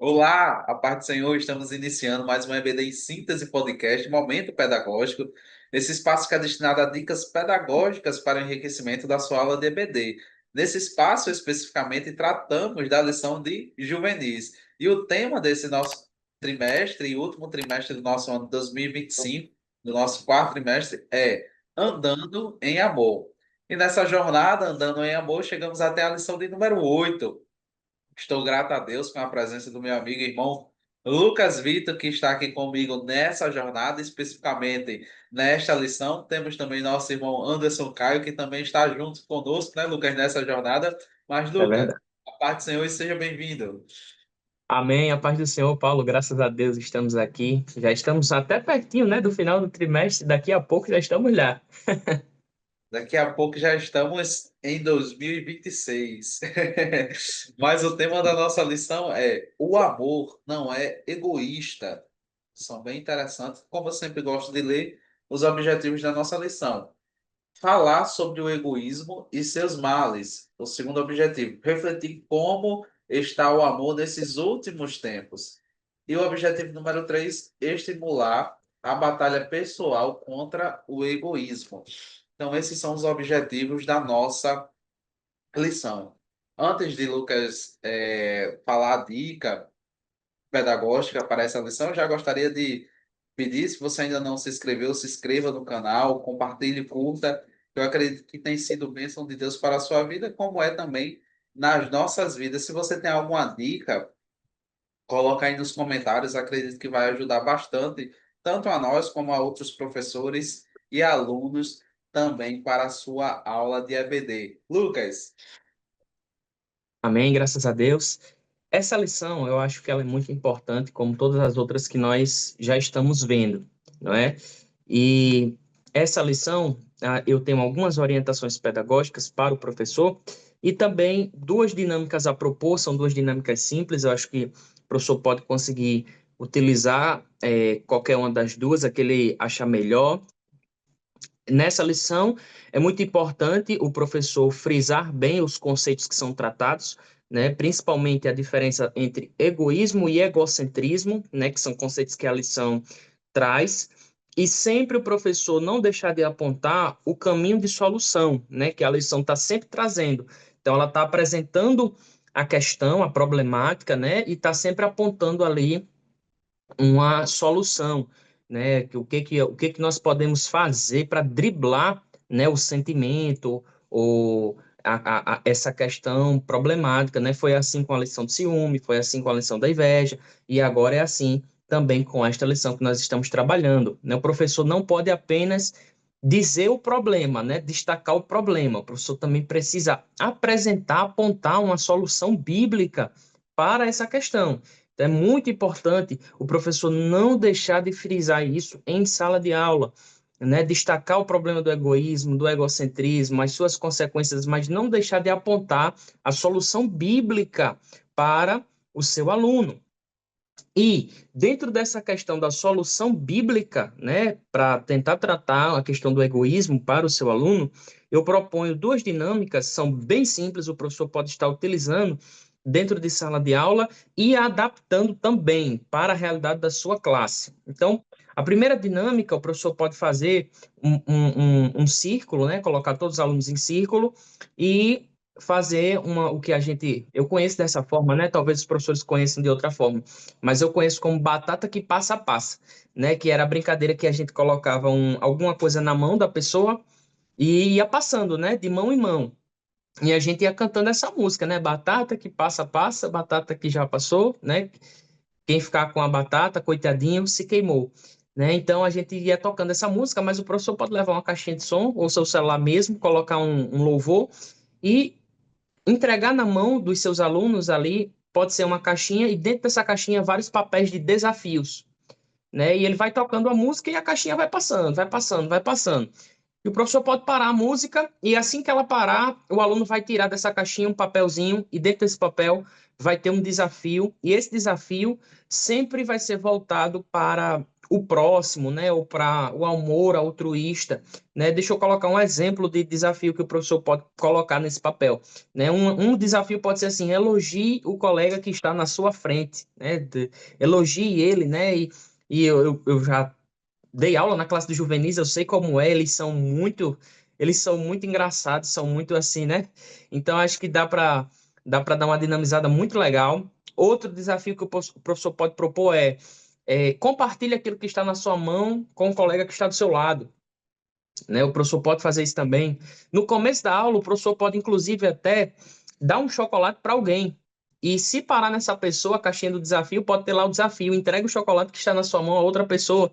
Olá, a paz do Senhor, estamos iniciando mais um EBD em Síntese Podcast, Momento Pedagógico. Esse espaço que é destinado a dicas pedagógicas para o enriquecimento da sua aula de EBD. Nesse espaço, especificamente, tratamos da lição de juvenis. E o tema desse nosso trimestre e último trimestre do nosso ano 2025, do nosso quarto trimestre, é Andando em Amor. E nessa jornada, Andando em Amor, chegamos até a lição de número 8. Estou grato a Deus com a presença do meu amigo e irmão Lucas Vitor, que está aqui comigo nessa jornada, especificamente nesta lição. Temos também nosso irmão Anderson Caio, que também está junto conosco, né, Lucas, nessa jornada. Mas, É Lucas, verdade. a paz do Senhor e seja bem-vindo. Amém. A paz do Senhor, Paulo. Graças a Deus estamos aqui. Já estamos até pertinho, né, do final do trimestre. Daqui a pouco já estamos lá. Daqui a pouco já estamos em 2026. Mas o tema da nossa lição é: o amor não é egoísta. São bem interessantes. Como eu sempre gosto de ler os objetivos da nossa lição. Falar sobre o egoísmo e seus males. O segundo objetivo, refletir como está o amor nesses últimos tempos. E o objetivo número 3, estimular a batalha pessoal contra o egoísmo. Então, esses são os objetivos da nossa lição. Antes de Lucas falar a dica pedagógica para essa lição, eu já gostaria de pedir, se você ainda não se inscreveu, se inscreva no canal, compartilhe, curta. Eu acredito que tem sido bênção de Deus para a sua vida, como é também nas nossas vidas. Se você tem alguma dica, coloca aí nos comentários. Acredito que vai ajudar bastante, tanto a nós como a outros professores e alunos também para a sua aula de EBD. Lucas, Amém. Graças a Deus. Essa lição, eu acho que ela é muito importante, como todas as outras que nós já estamos vendo, não é? E essa lição, eu tenho algumas orientações pedagógicas para o professor e também duas dinâmicas a propor, são duas dinâmicas simples, eu acho que o professor pode conseguir utilizar qualquer uma das duas, a que ele achar melhor. Nessa lição, é muito importante o professor frisar bem os conceitos que são tratados, né? Principalmente a diferença entre egoísmo e egocentrismo, né? Que são conceitos que a lição traz. E sempre o professor não deixar de apontar o caminho de solução, né? Que a lição está sempre trazendo. Então, ela está apresentando a questão, a problemática, né? E está sempre apontando ali uma solução, né? O que que nós podemos fazer para driblar, né, o sentimento ou essa questão problemática, né? Foi assim com a lição do ciúme, foi assim com a lição da inveja, e agora é assim também com esta lição que nós estamos trabalhando, né? O professor não pode apenas dizer o problema, né? Destacar o problema. O professor também precisa apresentar, apontar uma solução bíblica para essa questão. Então, é muito importante o professor não deixar de frisar isso em sala de aula, né? Destacar o problema do egoísmo, do egocentrismo, as suas consequências, mas não deixar de apontar a solução bíblica para o seu aluno. E dentro dessa questão da solução bíblica, né, para tentar tratar a questão do egoísmo para o seu aluno, eu proponho duas dinâmicas, são bem simples, o professor pode estar utilizando dentro de sala de aula e adaptando também para a realidade da sua classe. Então, a primeira dinâmica, o professor pode fazer um círculo, né, colocar todos os alunos em círculo e fazer o que eu conheço dessa forma, né? Talvez os professores conheçam de outra forma, mas eu conheço como batata que passa, né? Que era a brincadeira que a gente colocava alguma coisa na mão da pessoa e ia passando, né? De mão em mão. E a gente ia cantando essa música, né? Batata que passa, batata que já passou, né? Quem ficar com a batata, coitadinho, se queimou. Né? Então a gente ia tocando essa música, mas o professor pode levar uma caixinha de som ou seu celular mesmo, colocar um louvor e entregar na mão dos seus alunos ali. Pode ser uma caixinha e dentro dessa caixinha vários papéis de desafios, né? E ele vai tocando a música e a caixinha vai passando, vai passando, vai passando. E o professor pode parar a música e assim que ela parar, o aluno vai tirar dessa caixinha um papelzinho e dentro desse papel vai ter um desafio e esse desafio sempre vai ser voltado para o próximo, né, ou para o amor altruísta, né? Deixa eu colocar um exemplo de desafio que o professor pode colocar nesse papel, né? Um desafio pode ser assim: elogie o colega que está na sua frente, né? Elogie ele, né? E eu já dei aula na classe de juvenis, eu sei como é, eles são muito engraçados, são muito assim, né? Então acho que dá para dar uma dinamizada muito legal. Outro desafio que o professor pode propor é compartilhe aquilo que está na sua mão com o colega que está do seu lado, né? O professor pode fazer isso também. No começo da aula, o professor pode inclusive até dar um chocolate para alguém. E se parar nessa pessoa, a caixinha do desafio, pode ter lá o desafio, entrega o chocolate que está na sua mão a outra pessoa,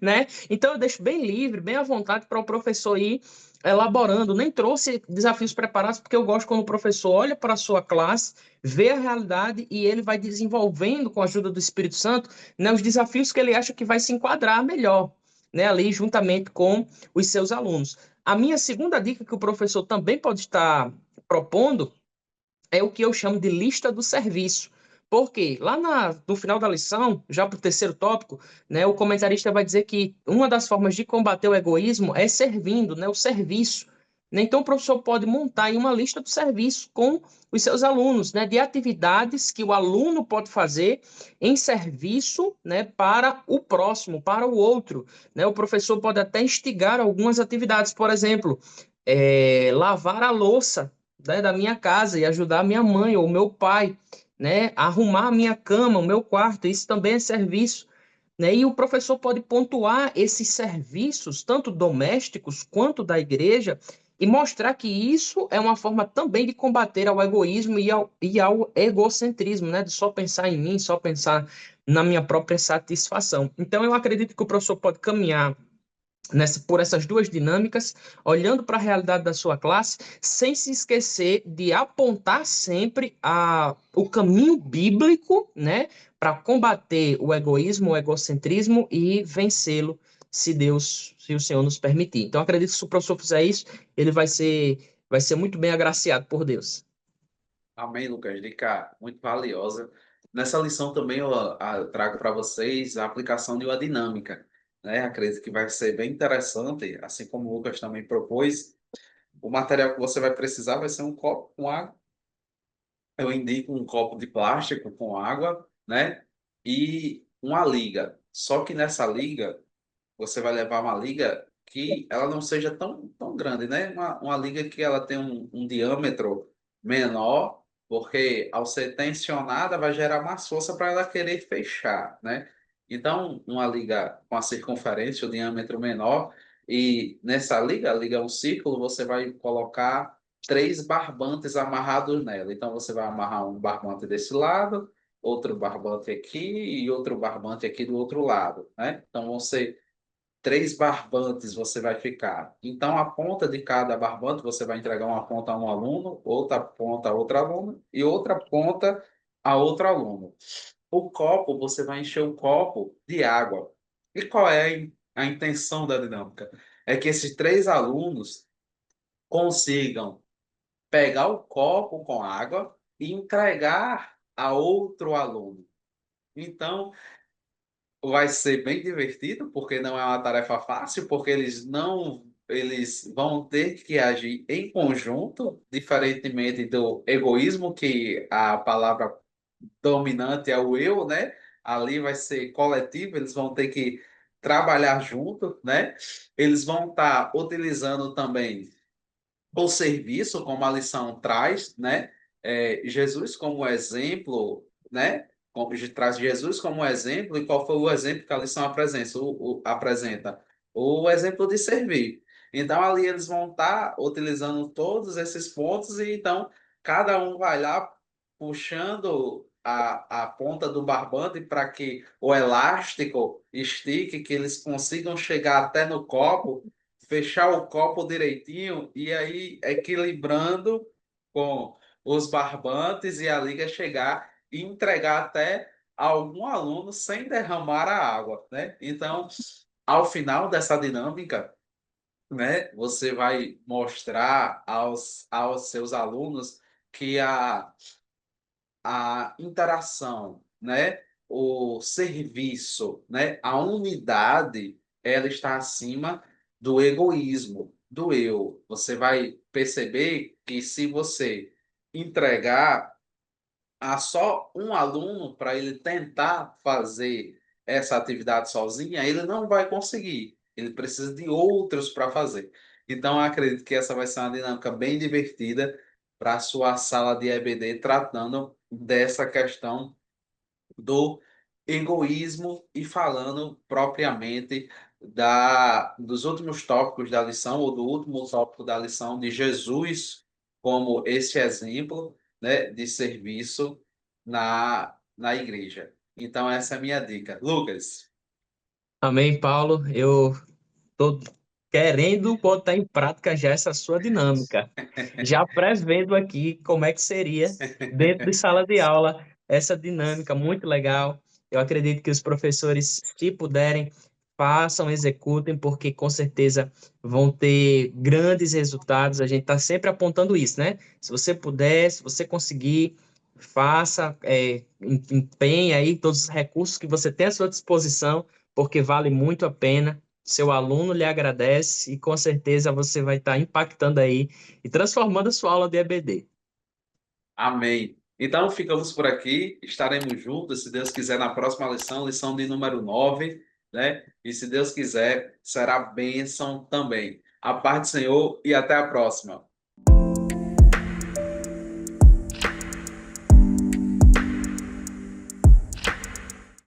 né? Então eu deixo bem livre, bem à vontade para o professor ir elaborando. Nem trouxe desafios preparados, porque eu gosto quando o professor olha para a sua classe, vê a realidade e ele vai desenvolvendo, com a ajuda do Espírito Santo, né, os desafios que ele acha que vai se enquadrar melhor, né, ali juntamente com os seus alunos. A minha segunda dica que o professor também pode estar propondo é o que eu chamo de lista do serviço. Porque lá no final da lição, já para o terceiro tópico, né, o comentarista vai dizer que uma das formas de combater o egoísmo é servindo, né, o serviço. Né? Então, o professor pode montar aí uma lista do serviço com os seus alunos, né, de atividades que o aluno pode fazer em serviço, né, para o próximo, para o outro. Né? O professor pode até instigar algumas atividades, por exemplo, lavar a louça, né, da minha casa e ajudar a minha mãe ou meu pai, né, a arrumar a minha cama, o meu quarto, isso também é serviço, né? E o professor pode pontuar esses serviços, tanto domésticos quanto da igreja, e mostrar que isso é uma forma também de combater ao egoísmo e ao egocentrismo, né? De só pensar em mim, só pensar na minha própria satisfação. Então, eu acredito que o professor pode caminhar por essas duas dinâmicas, olhando para a realidade da sua classe, sem se esquecer de apontar sempre o caminho bíblico, né, para combater o egoísmo, o egocentrismo e vencê-lo, se o Senhor nos permitir. Então, acredito que se o professor fizer isso, ele vai ser muito bem agraciado por Deus. Amém, Lucas. Dica muito valiosa. Nessa lição também eu trago para vocês a aplicação de uma dinâmica, né? Acredito que vai ser bem interessante, assim como o Lucas também propôs. O material que você vai precisar vai ser um copo com água. Eu indico um copo de plástico com água, né? E uma liga. Só que nessa liga você vai levar uma liga que ela não seja tão grande, né? Uma liga que ela tem um diâmetro menor, porque ao ser tensionada vai gerar mais força para ela querer fechar, né? Então, uma liga com a circunferência, o diâmetro menor, e nessa liga, a liga é um círculo, você vai colocar três barbantes amarrados nela. Então, você vai amarrar um barbante desse lado, outro barbante aqui e outro barbante aqui do outro lado, né? Então, vão ser três barbantes você vai ficar. Então, a ponta de cada barbante, você vai entregar uma ponta a um aluno, outra ponta a outro aluno e outra ponta a outro aluno. O copo, você vai encher o copo de água. E qual é a intenção da dinâmica? É que esses três alunos consigam pegar o copo com água e entregar a outro aluno. Então, vai ser bem divertido, porque não é uma tarefa fácil, porque eles vão ter que agir em conjunto, diferentemente do egoísmo, que a palavra dominante é o eu, né? Ali vai ser coletivo, eles vão ter que trabalhar junto, né? Eles vão estar utilizando também o serviço, como a lição traz, né? Jesus como exemplo, né? Traz Jesus como exemplo, e qual foi o exemplo que a lição apresenta? Apresenta o exemplo de servir. Então, ali eles vão estar utilizando todos esses pontos, e então cada um vai lá puxando a ponta do barbante para que o elástico estique, que eles consigam chegar até no copo, fechar o copo direitinho e aí equilibrando com os barbantes e a liga chegar e entregar até algum aluno sem derramar a água, né? Então, ao final dessa dinâmica, né, você vai mostrar aos seus alunos que a interação, né? o serviço, né? A unidade, ela está acima do egoísmo, do eu. Você vai perceber que se você entregar a só um aluno para ele tentar fazer essa atividade sozinha, ele não vai conseguir. Ele precisa de outros para fazer. Então, eu acredito que essa vai ser uma dinâmica bem divertida para a sua sala de EBD, tratando dessa questão do egoísmo e falando propriamente dos últimos tópicos da lição, ou do último tópico da lição de Jesus como esse exemplo, né, de serviço na igreja. Então, essa é a minha dica. Lucas. Amém, Paulo. Eu estou querendo botar em prática já essa sua dinâmica. Já prevendo aqui como é que seria dentro de sala de aula essa dinâmica muito legal. Eu acredito que os professores, se puderem, façam, executem, porque com certeza vão ter grandes resultados. A gente está sempre apontando isso, né? Se você puder, se você conseguir, faça, empenhe aí todos os recursos que você tem à sua disposição, porque vale muito a pena. Seu aluno lhe agradece e com certeza você vai estar impactando aí e transformando a sua aula de EBD. Amém. Então, ficamos por aqui. Estaremos juntos, se Deus quiser, na próxima lição, lição de número 9, né? E se Deus quiser, será bênção também. A paz do Senhor e até a próxima.